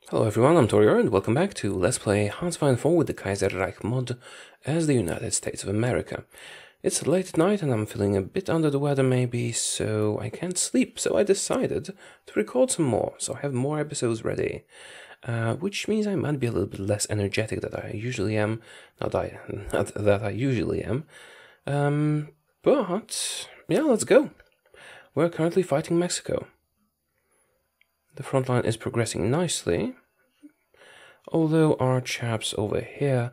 Hello everyone, I'm Taureor and welcome back to Let's Play Hans 4 with the Kaiserreich mod as the United States of America. It's late at night and I'm feeling a bit under the weather maybe, so I can't sleep, so I decided to record some more, so I have more episodes ready. Which means I might be a little bit less energetic than I usually am. Not that I usually am. But yeah, let's go. We're currently fighting Mexico. The front line is progressing nicely, although our chaps over here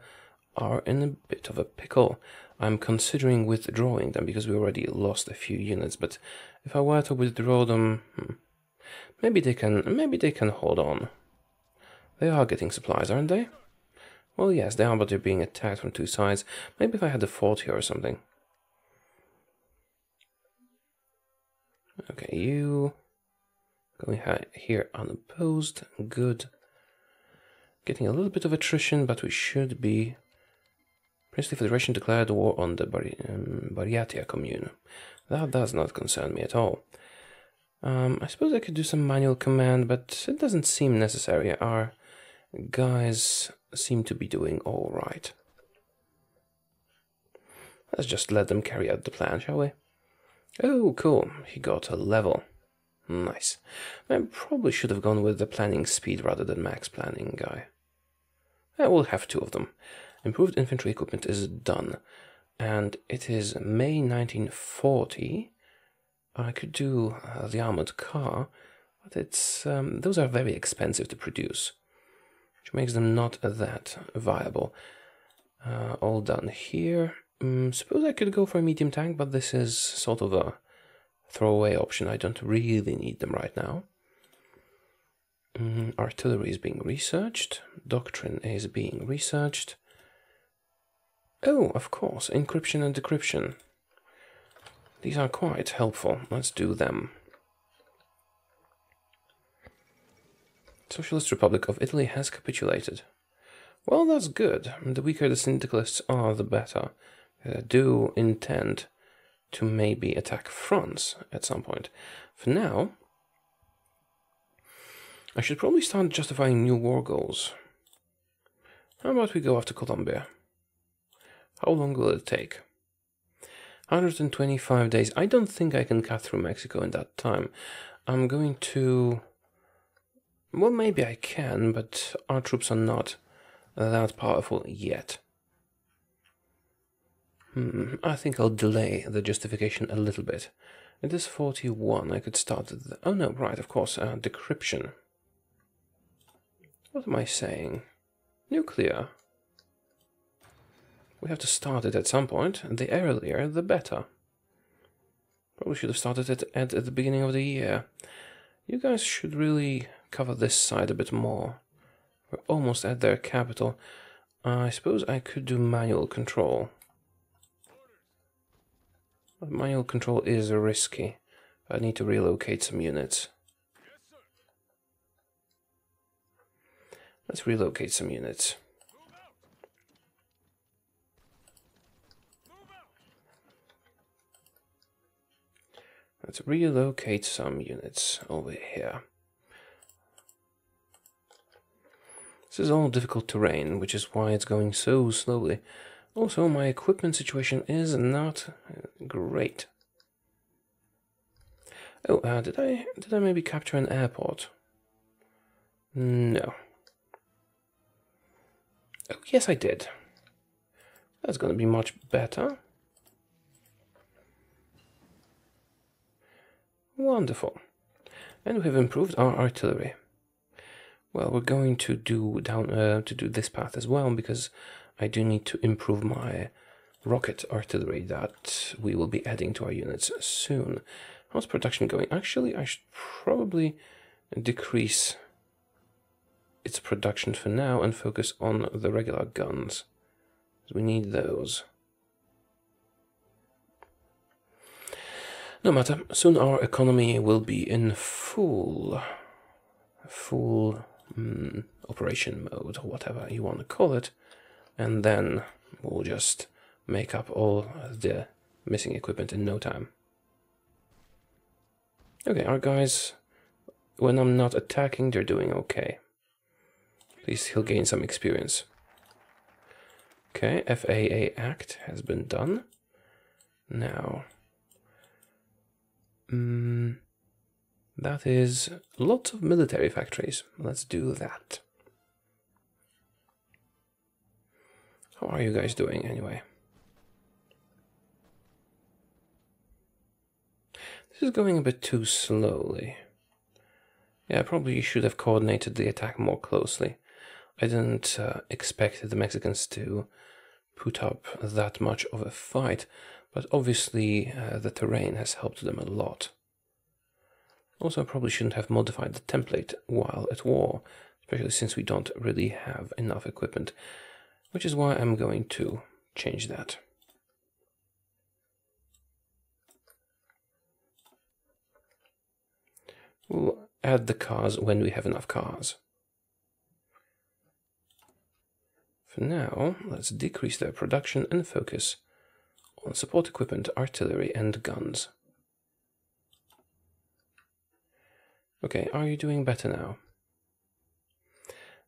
are in a bit of a pickle. I'm considering withdrawing them because we already lost a few units, but if I were to withdraw them, maybe they can hold on. They are getting supplies, aren't they? Well, yes, they are, but they're being attacked from two sides. Maybe if I had a fort here or something. Okay, you going here unopposed. Good. Getting a little bit of attrition, but we should be. Princely Federation declared war on the Bariatia commune. That does not concern me at all. I suppose I could do some manual command, but it doesn't seem necessary. Our guys seem to be doing all right. Let's just let them carry out the plan, shall we? Oh, cool. He got a level. Nice. I probably should have gone with the planning speed rather than max planning guy. We'll have two of them. Improved infantry equipment is done. And it is May 1940. I could do the armored car, but it's those are very expensive to produce, which makes them not that viable. All done here. Suppose I could go for a medium tank, but this is sort of a throwaway option. I don't really need them right now. Artillery is being researched. Doctrine is being researched. Oh, of course, encryption and decryption. These are quite helpful. Let's do them. Socialist Republic of Italy has capitulated. Well, that's good. The weaker the syndicalists are, the better. I do intend to maybe attack France at some point. For now, I should probably start justifying new war goals. How about we go after Colombia? How long will it take? 125 days. I don't think I can cut through Mexico in that time. I'm going to... Well, maybe I can, but our troops are not that powerful yet. I think I'll delay the justification a little bit. It is 41. I could start... Oh no, right, of course. Decryption. What am I saying? Nuclear. We have to start it at some point, and the earlier, the better. Probably should have started it at the beginning of the year. You guys should really cover this side a bit more. We're almost at their capital. I suppose I could do manual control. But manual control is risky. I need to relocate some units. Let's relocate some units. Let's relocate some units over here. This is all difficult terrain, which is why it's going so slowly. Also, my equipment situation is not great. Oh, did I maybe capture an airport? No. Oh, yes, I did. That's going to be much better. Wonderful. And we have improved our artillery. Well, we're going to do this path as well, because I do need to improve my rocket artillery that we will be adding to our units soon. How's production going? Actually, I should probably decrease its production for now and focus on the regular guns. We need those. No matter, soon our economy will be in full operation mode, or whatever you want to call it, and then we'll just make up all the missing equipment in no time. Okay, our guys, when I'm not attacking, they're doing okay. At least he'll gain some experience. Okay, FAA Act has been done. Now, that is lots of military factories. Let's do that. How are you guys doing anyway? This is going a bit too slowly. Yeah, I probably should have coordinated the attack more closely. I didn't expect the Mexicans to put up that much of a fight, but obviously the terrain has helped them a lot. Also, I probably shouldn't have modified the template while at war, especially since we don't really have enough equipment, which is why I'm going to change that. We'll add the cars when we have enough cars. For now, let's decrease their production and focus on support equipment, artillery, and guns. Okay, are you doing better now?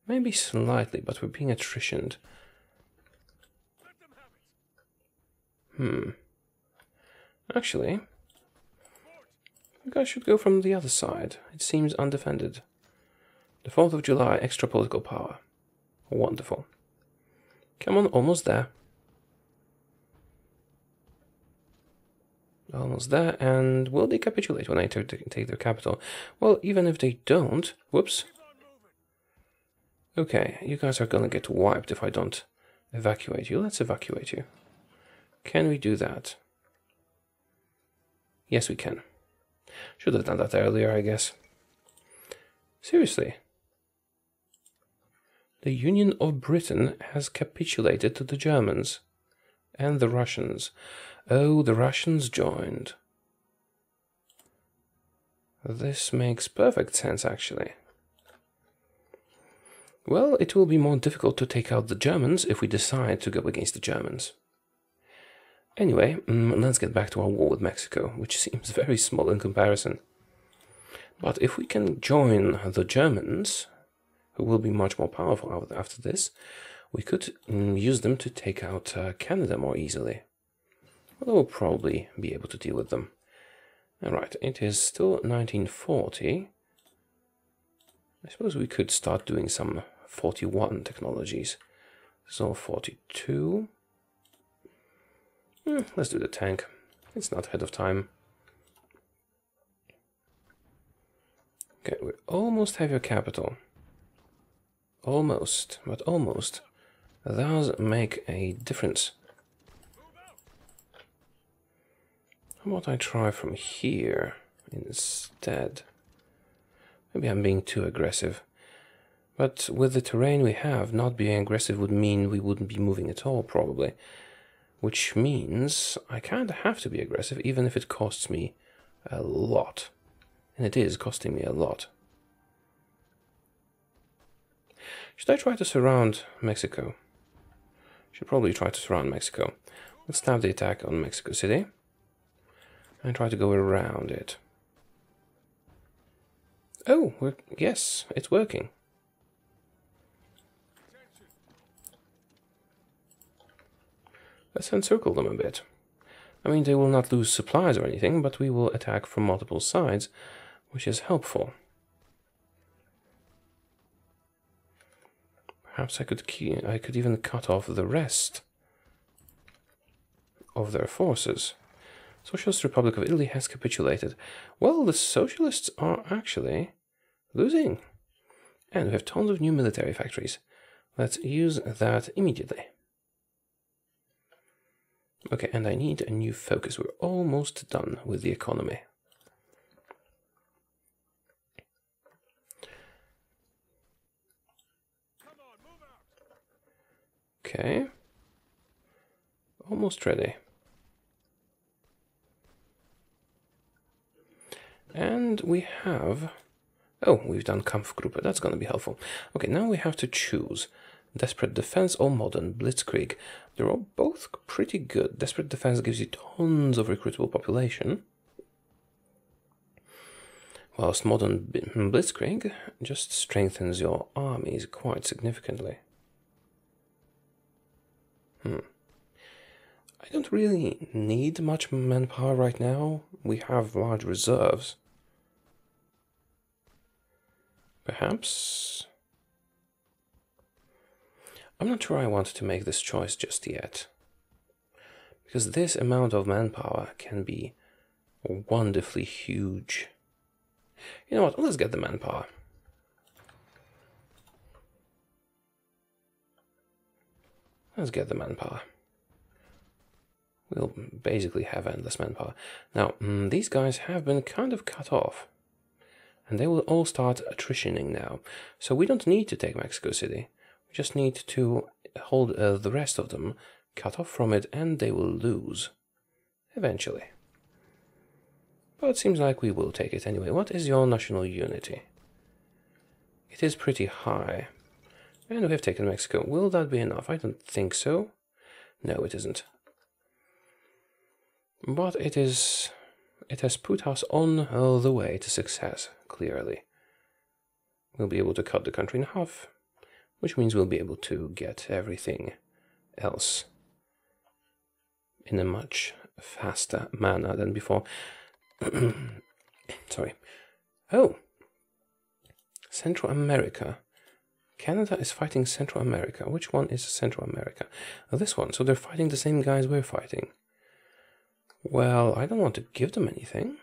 Maybe slightly, but we're being attritioned. Actually, you guys should go from the other side. It seems undefended. The 4th of July, extra political power. Wonderful. Come on, almost there. Almost there, and will they capitulate when I take their capital? Well, even if they don't... Whoops. Okay, you guys are gonna get wiped if I don't evacuate you. Let's evacuate you. Can we do that? Yes, we can. Should have done that earlier, I guess. Seriously. The Union of Britain has capitulated to the Germans. And the Russians. Oh, the Russians joined. This makes perfect sense, actually. Well, it will be more difficult to take out the Germans if we decide to go against the Germans. Anyway, let's get back to our war with Mexico, which seems very small in comparison. But if we can join the Germans, who will be much more powerful after this, we could use them to take out Canada more easily. Although we'll probably be able to deal with them. Alright, it is still 1940. I suppose we could start doing some 41 technologies. So 42. Let's do the tank. It's not ahead of time. Okay, we almost have your capital. Almost, but almost. That does make a difference. How about I try from here instead? Maybe I'm being too aggressive. But with the terrain we have, not being aggressive would mean we wouldn't be moving at all, probably. Which means I kind of have to be aggressive, even if it costs me a lot. And it is costing me a lot. Should I try to surround Mexico? Should probably try to surround Mexico. Let's start the attack on Mexico City. And try to go around it. Oh, yes, it's working. Let's encircle them a bit. I mean, they will not lose supplies or anything, but we will attack from multiple sides, which is helpful. Perhaps I could even cut off the rest of their forces. Socialist Republic of Italy has capitulated. Well, the socialists are actually losing. And we have tons of new military factories. Let's use that immediately. Okay, and I need a new focus. We're almost done with the economy. Okay. Almost ready. And we have... Oh, we've done Kampfgruppe. That's going to be helpful. Okay, now we have to choose Desperate Defense or Modern Blitzkrieg. They're all both pretty good. Desperate Defense gives you tons of recruitable population, whilst modern Blitzkrieg just strengthens your armies quite significantly. I don't really need much manpower right now. We have large reserves. Perhaps... I'm not sure I want to make this choice just yet. Because this amount of manpower can be wonderfully huge. You know what, let's get the manpower. Let's get the manpower. We'll basically have endless manpower. Now, these guys have been kind of cut off. And they will all start attritioning now. So we don't need to take Mexico City. We just need to hold the rest of them, cut off from it, and they will lose. Eventually. But it seems like we will take it anyway. What is your national unity? It is pretty high. And we have taken Mexico. Will that be enough? I don't think so. No, it isn't. But it has put us on the way to success, clearly. We'll be able to cut the country in half, which means we'll be able to get everything else in a much faster manner than before. Sorry. Oh! Central America. Canada is fighting Central America. Which one is Central America? Oh, this one. So they're fighting the same guys we're fighting. Well, I don't want to give them anything.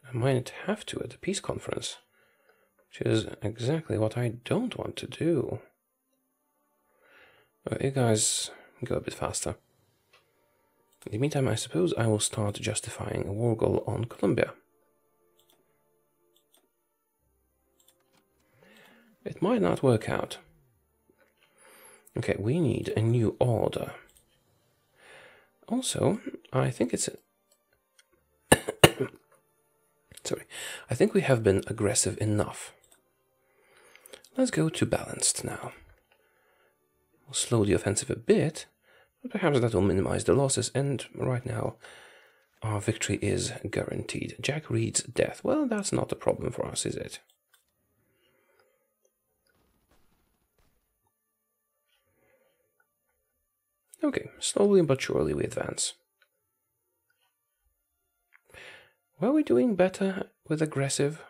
I might have to at the peace conference, which is exactly what I don't want to do. You guys go a bit faster. In the meantime, I suppose I will start justifying a war goal on Colombia. It might not work out. Okay, we need a new order. Also, I think it's... Sorry. I think we have been aggressive enough. Let's go to balanced now. We'll slow the offensive a bit, but perhaps that will minimize the losses, and right now our victory is guaranteed. Jack Reed's death. Well, that's not a problem for us, is it? Okay, slowly but surely we advance. Were we doing better with aggressive?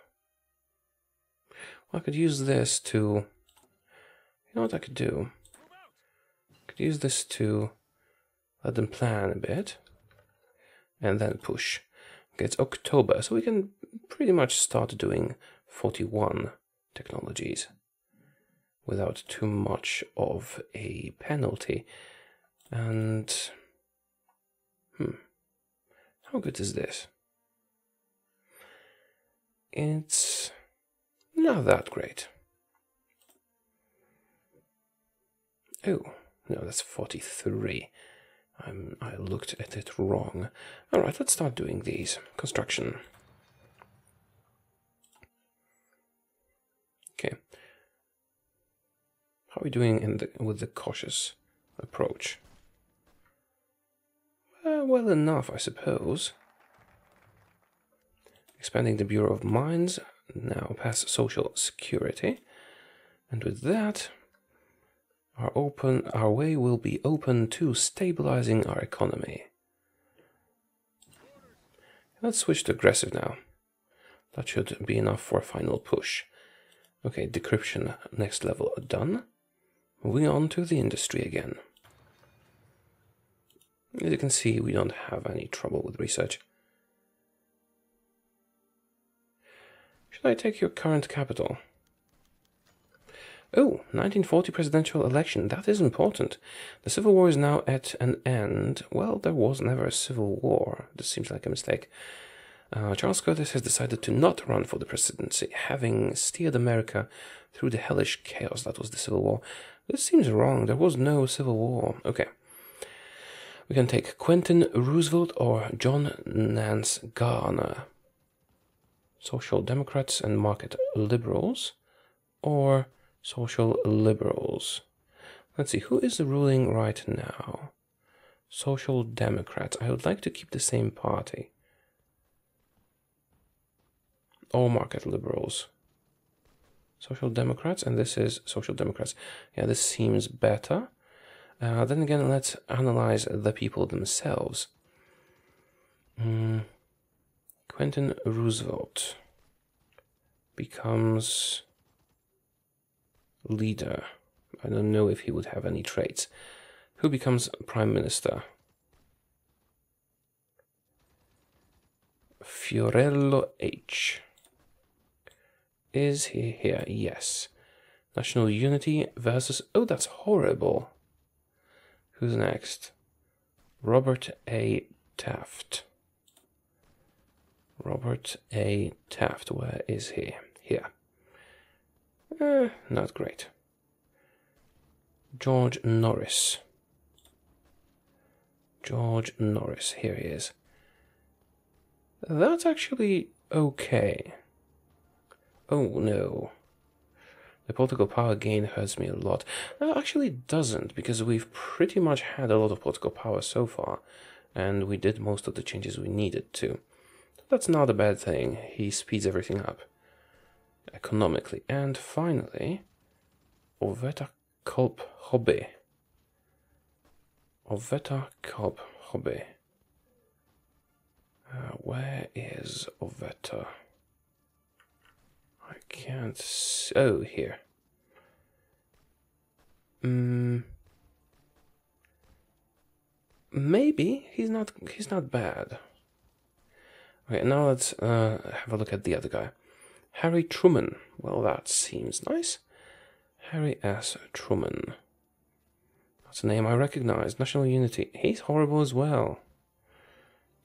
Well, I could use this to... You know what I could do? I could use this to let them plan a bit. And then push. Okay, it's October, so we can pretty much start doing 41 technologies without too much of a penalty. And, how good is this? It's not that great. Oh, no, that's 43. I looked at it wrong. Alright, let's start doing these. Construction. Okay. How are we doing with the cautious approach? Well enough, I suppose. Expanding the Bureau of Mines, now past Social Security. And with that, our way will be open to stabilizing our economy. Let's switch to aggressive now. That should be enough for a final push. Okay, decryption next level done. Moving on to the industry again. As you can see, we don't have any trouble with research. Should I take your current capital? Oh, 1940 presidential election. That is important. The Civil War is now at an end. Well, there was never a civil war. This seems like a mistake. Charles Curtis has decided to not run for the presidency, having steered America through the hellish chaos that was the Civil War. This seems wrong. There was no Civil War. Okay. We can take Quentin Roosevelt or John Nance Garner. Social Democrats and market liberals, or social liberals. Let's see, who is ruling right now? Social Democrats. I would like to keep the same party. or market liberals? Social Democrats, and this is Social Democrats. Yeah, this seems better. Then again, let's analyze the people themselves. Quentin Roosevelt becomes leader. I don't know if he would have any traits. Who becomes Prime Minister? Fiorello H. Is he here? Yes. National Unity versus... Oh, that's horrible. Who's next? Robert A. Taft. Robert A. Taft. Where is he? Here. Not great. George Norris. George Norris. Here he is. That's actually okay. Oh no. The political power gain hurts me a lot. No, actually it doesn't, because we've pretty much had a lot of political power so far, and we did most of the changes we needed to. That's not a bad thing. He speeds everything up economically. And finally, Oveta Kolb Hobby. Oveta Kolb Hobby. Where is Oveta? I can't see. Oh, here. Maybe he's not bad. Okay, now let's have a look at the other guy. Harry Truman. Well, that seems nice. Harry S. Truman. That's a name I recognize. National Unity. He's horrible as well.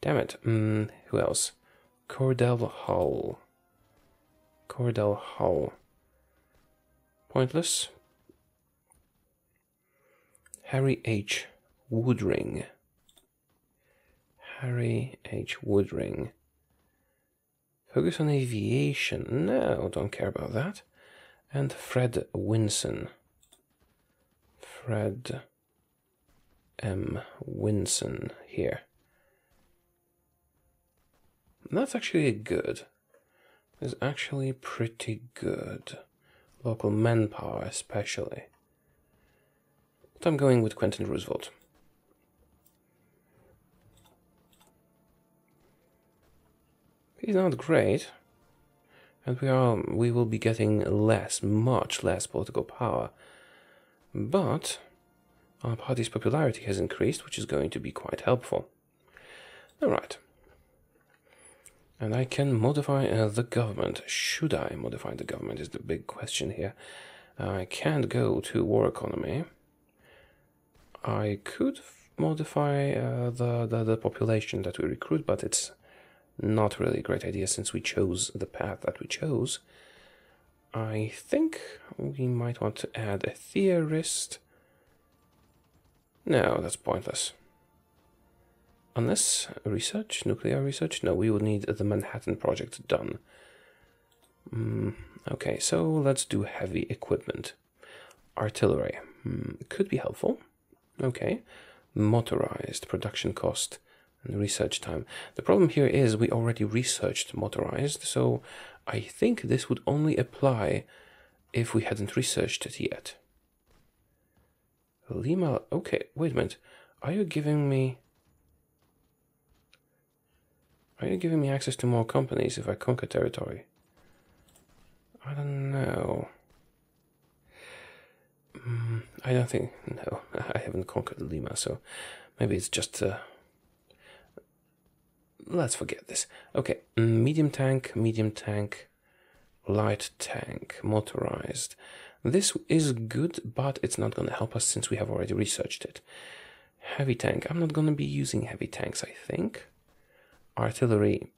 Damn it. Who else? Cordell Hull. Cordell Hull. Pointless. Harry H. Woodring. Harry H. Woodring. Focus on aviation. No, don't care about that. And Fred Winson. Fred M. Winson here. That's actually good. It's actually pretty good. Local manpower especially. But I'm going with Quentin Roosevelt. He's not great. And we will be getting much less political power. But our party's popularity has increased, which is going to be quite helpful. Alright. And I can modify the government. Should I modify the government is the big question here. I can't go to war economy. I could modify the population that we recruit, but it's not really a great idea since we chose the path that we chose. I think we might want to add a theorist. No, that's pointless. Unless research, nuclear research? No, we would need the Manhattan Project done. Okay, so let's do heavy equipment. Artillery. Could be helpful. Okay. Motorized, production cost, and research time. The problem here is we already researched motorized, so I think this would only apply if we hadn't researched it yet. Lima, okay, wait a minute. Are you giving me access to more companies if I conquer territory? I don't know. I don't think, no, I haven't conquered Lima, so maybe it's just, let's forget this. Okay, medium tank, light tank, motorized. This is good, but it's not going to help us since we have already researched it. Heavy tank, I'm not going to be using heavy tanks, I think. Artillery,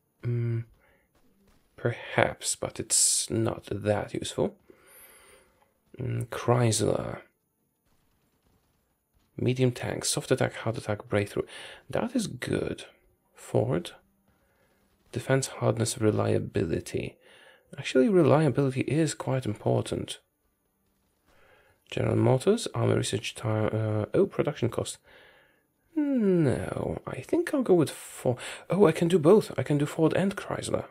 perhaps, but it's not that useful. Chrysler. Medium tank, soft attack, hard attack, breakthrough. That is good. Ford. Defense hardness, reliability. Actually, reliability is quite important. General Motors, armor research time. Oh, production cost. No, I think I'll go with Ford. Oh, I can do both. I can do Ford and Chrysler.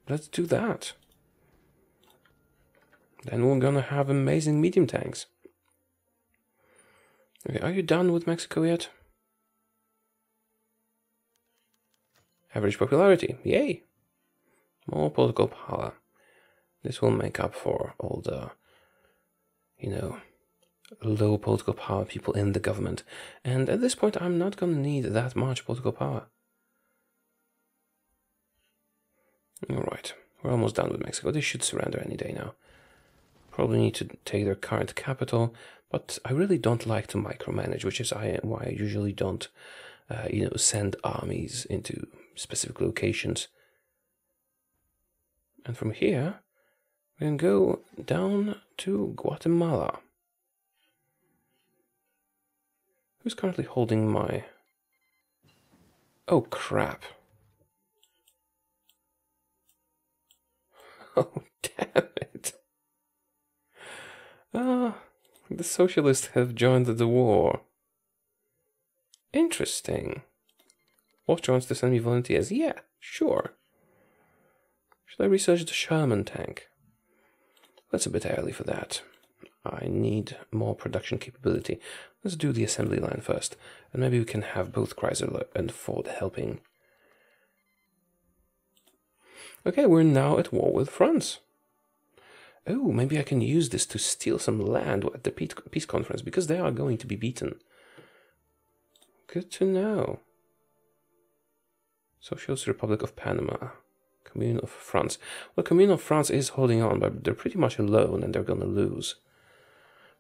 Let's do that. Then we're gonna have amazing medium tanks. Okay, are you done with Mexico yet? Average popularity, yay! More political power. This will make up for all the, low political power people in the government. And at this point, I'm not gonna need that much political power. Alright, we're almost done with Mexico. They should surrender any day now. Probably need to take their current capital, but I really don't like to micromanage, which is why I usually don't, send armies into specific locations. And from here, we can go down to Guatemala. Who's currently holding my... Oh, crap. Oh, damn it. The socialists have joined the war. Interesting. Austria wants to send me volunteers. Yeah, sure. Should I research the Sherman tank? That's a bit early for that. I need more production capability. Let's do the assembly line first, and maybe we can have both Chrysler and Ford helping. Okay, we're now at war with France. Oh, maybe I can use this to steal some land at the peace conference, because they are going to be beaten. Good to know. Socialist Republic of Panama. Commune of France. Well, Commune of France is holding on, but they're pretty much alone and they're gonna lose.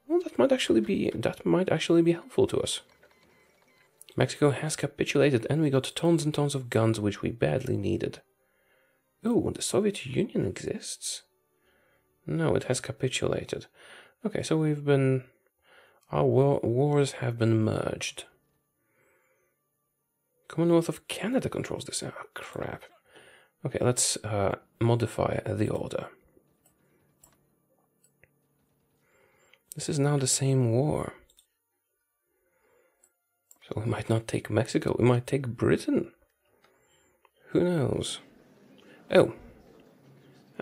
Well, that might actually be helpful to us. Mexico has capitulated and we got tons and tons of guns which we badly needed. Oh, the Soviet Union exists? No, it has capitulated. Okay, so our wars have been merged. Commonwealth of Canada controls this. Oh, crap. Okay, let's modify the order. This is now the same war. So we might not take Mexico, we might take Britain. Who knows? Oh.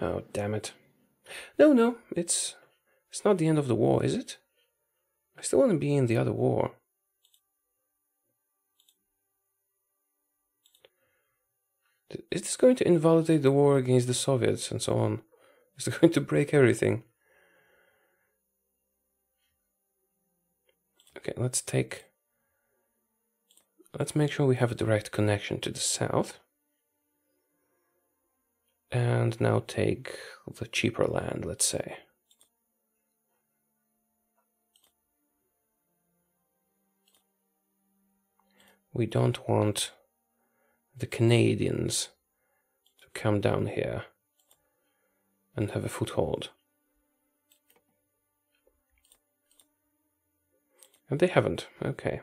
Oh, damn it. No, it's not the end of the war, is it? I still want to be in the other war. Is this going to invalidate the war against the Soviets and so on? Is it going to break everything? Okay, let's make sure we have a direct connection to the south. And now take the cheaper land, let's say. We don't want the Canadians to come down here and have a foothold. And they haven't. Okay.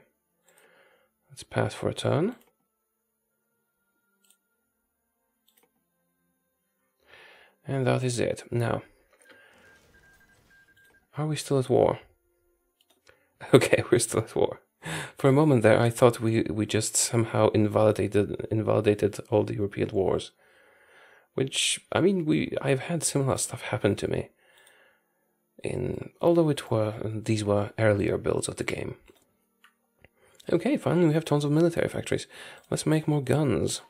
Let's pass for a turn. And that is it. Now, are we still at war? Okay, we're still at war. For a moment there, I thought we just somehow invalidated all the European wars. Which, I mean, I've had similar stuff happen to me. Although these were earlier builds of the game. Okay, finally we have tons of military factories. Let's make more guns.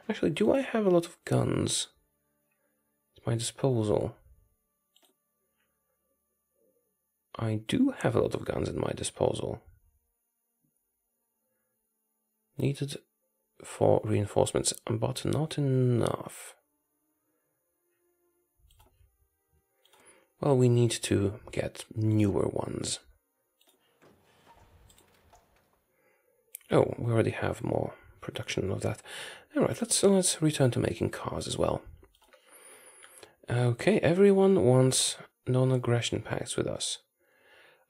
Actually, do I have a lot of guns at my disposal? I do have a lot of guns at my disposal. Needed for reinforcements, but not enough. Well, we need to get newer ones. Oh, we already have more production of that. Alright, let's return to making cars as well. Okay, everyone wants non-aggression pacts with us.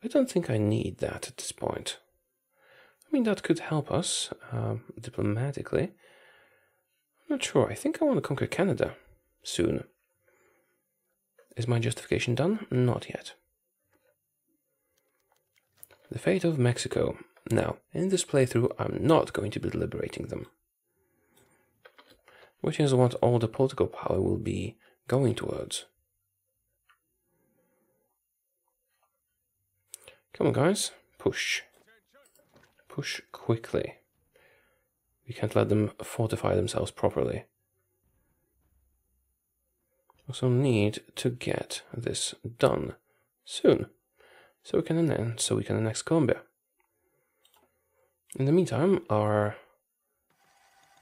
I don't think I need that at this point. I mean, that could help us diplomatically. I'm not sure. I think I want to conquer Canada soon. Is my justification done? Not yet. The fate of Mexico. Now, in this playthrough, I'm not going to be liberating them. which is what all the political power will be going towards. Come on, guys. Push. Push quickly. We can't let them fortify themselves properly. Also need to get this done soon, so we can annex Colombia. In the meantime, our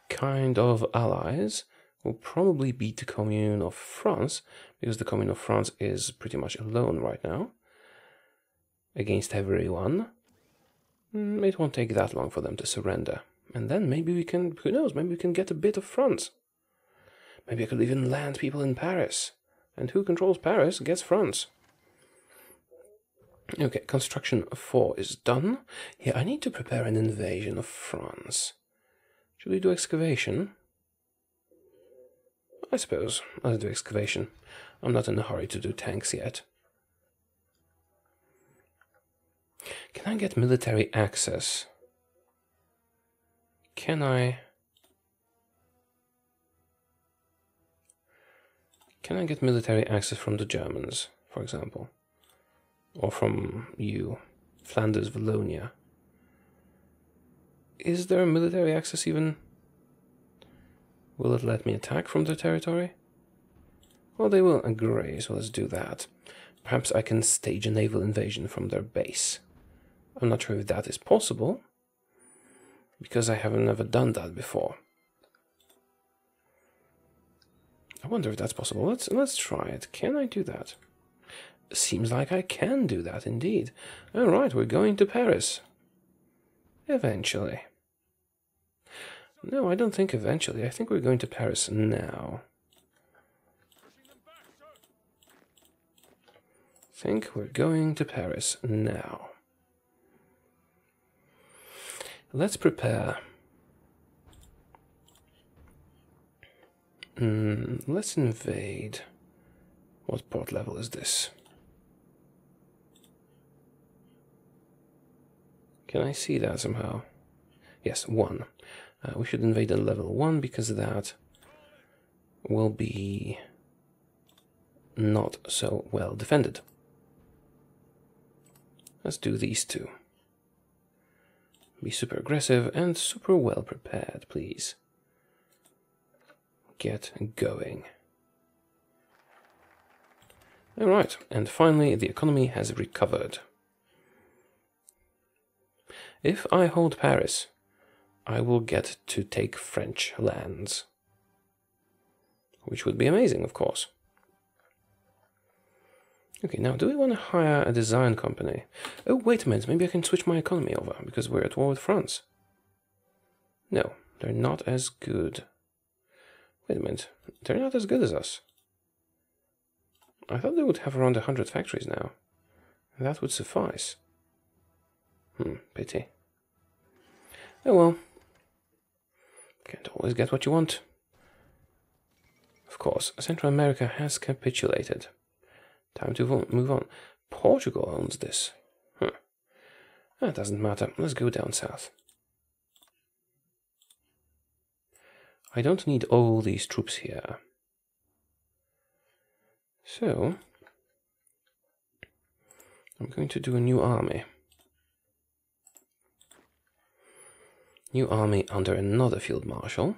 kind of allies will probably beat the Commune of France, because the Commune of France is pretty much alone right now against everyone. It won't take that long for them to surrender. And then maybe we can, who knows, maybe we can get a bit of France. Maybe I could even land people in Paris. And who controls Paris gets France. Okay, construction 4 is done. Yeah, I need to prepare an invasion of France. Should we do excavation? I suppose. I'll do excavation. I'm not in a hurry to do tanks yet. Can I get military access? Can I get military access from the Germans, for example? Or from you, Flanders, Wallonia? Is there military access even? Will it let me attack from their territory? Well, they will agree, so let's do that. Perhaps I can stage a naval invasion from their base. I'm not sure if that is possible, because I have never done that before. I wonder if that's possible. Let's try it. Can I do that? Seems like I can do that indeed. All right, we're going to Paris. Eventually. No, I don't think eventually. I think we're going to Paris now. I think we're going to Paris now. Let's prepare. Let's invade. What port level is this? Can I see that somehow? Yes, 1. We should invade at level 1 because that will be not so well defended. Let's do these two. Be super aggressive and super well prepared, please. Get going. Alright, and finally the economy has recovered. If I hold Paris, I will get to take French lands. Which would be amazing, of course. Okay, now do we want to hire a design company? Oh, wait a minute, maybe I can switch my economy over, because we're at war with France. No, they're not as good. Wait a minute, they're not as good as us. I thought they would have around 100 factories now. That would suffice. Pity. Oh well. Can't always get what you want. Of course, Central America has capitulated. Time to move on. Portugal owns this. That doesn't matter. Let's go down south. I don't need all these troops here. So, I'm going to do a new army. New army under another field marshal.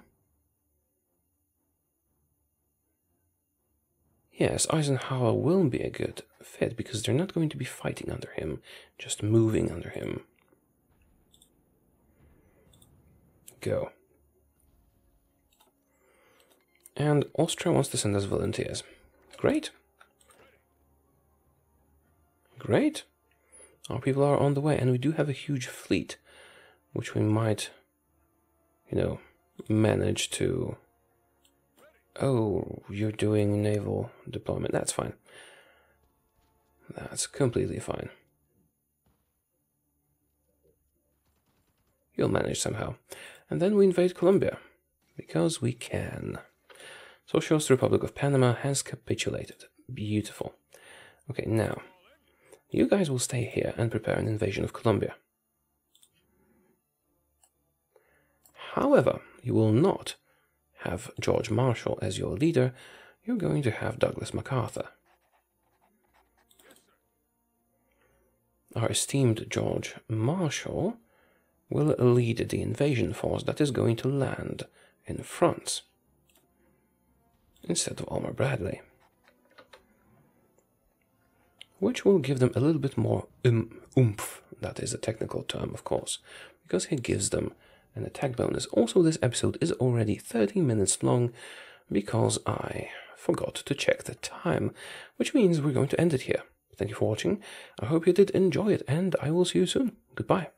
Yes, Eisenhower will be a good fit because they're not going to be fighting under him, just moving under him. Go. And Austria wants to send us volunteers. Great. Great. Our people are on the way, and we do have a huge fleet, which we might, manage to... Oh, you're doing naval deployment. That's fine. That's completely fine. You'll manage somehow. And then we invade Colombia, because we can. Socialist Republic of Panama has capitulated. Beautiful. Okay, now, you guys will stay here and prepare an invasion of Colombia. However, you will not have George Marshall as your leader, you're going to have Douglas MacArthur. Our esteemed George Marshall will lead the invasion force that is going to land in France instead of Omar Bradley, which will give them a little bit more oomph. That is a technical term, of course, because it gives them an attack bonus. Also, this episode is already 30 minutes long because I forgot to check the time, which means we're going to end it here. Thank you for watching. I hope you did enjoy it, and I will see you soon. Goodbye.